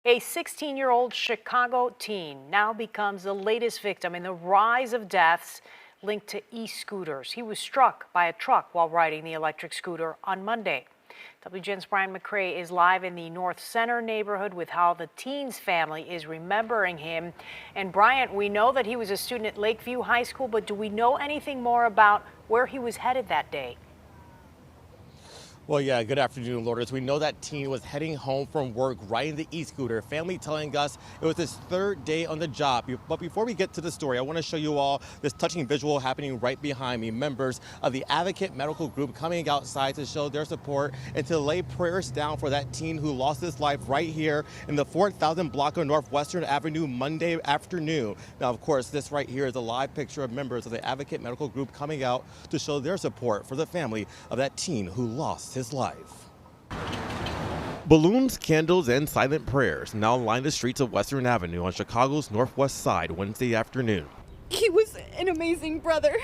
A 16-year-old Chicago teen now becomes the latest victim in the rise of deaths linked to e-scooters. He was struck by a truck while riding the electric scooter on Monday. WGN's Bryant McCray is live in the North Center neighborhood with how the teen's family is remembering him. And Bryant, we know that he was a student at Lakeview High School, but do we know anything more about where he was headed that day? Well, yeah, good afternoon, Lourdes. We know that teen was heading home from work riding the e-scooter. Family telling us it was his third day on the job. But before we get to the story, I want to show you all this touching visual happening right behind me. Members of the Advocate Medical Group coming outside to show their support and to lay prayers down for that teen who lost his life right here in the 4,000 block of Northwestern Avenue Monday afternoon. Now, of course, this right here is a live picture of members of the Advocate Medical Group coming out to show their support for the family of that teen who lost his life. Balloons, candles, and silent prayers now line the streets of Western Avenue on Chicago's northwest side Wednesday afternoon. He was an amazing brother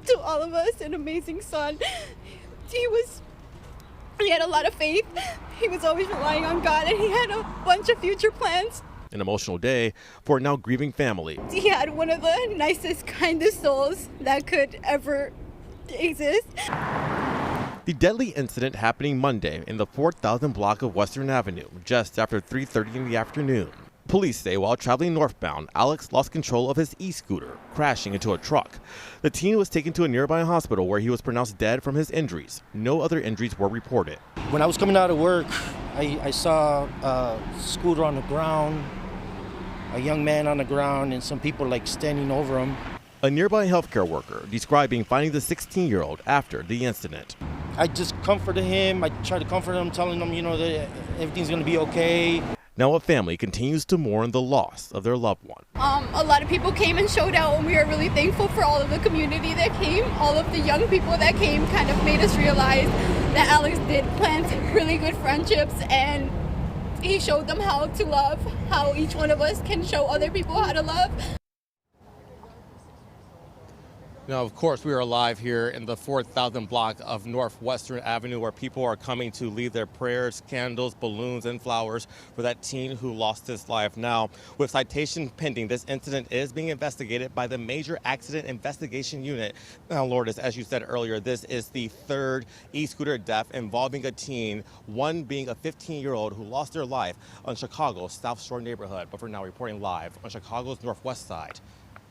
to all of us, an amazing son. He had a lot of faith. He was always relying on God, and he had a bunch of future plans. An emotional day for a now grieving family. He had one of the nicest, kindest souls that could ever exist. The deadly incident happening Monday in the 4,000 block of Western Avenue, just after 3:30 in the afternoon. Police say while traveling northbound, Alex lost control of his e-scooter, crashing into a truck. The teen was taken to a nearby hospital where he was pronounced dead from his injuries. No other injuries were reported. When I was coming out of work, I saw a scooter on the ground, a young man on the ground, and some people standing over him. A nearby healthcare worker describing finding the 16-year-old after the incident. I just comforted him. I tried to comfort him, telling him, that everything's going to be okay. Now a family continues to mourn the loss of their loved one. A lot of people came and showed out, and we are really thankful for all of the community that came. All of the young people that came kind of made us realize that Alex did plant really good friendships, and he showed them how to love, how each one of us can show other people how to love. Now, of course, we are live here in the 4,000 block of Northwestern Avenue where people are coming to leave their prayers, candles, balloons, and flowers for that teen who lost his life. Now, with citation pending, this incident is being investigated by the Major Accident Investigation Unit. Now, Lourdes, as you said earlier, this is the third e-scooter death involving a teen, one being a 15-year-old who lost their life on Chicago's South Shore neighborhood. But for now, reporting live on Chicago's northwest side,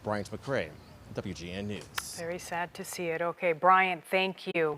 Bryant McCray, WGN News. Very sad to see it. Okay, Bryant, thank you.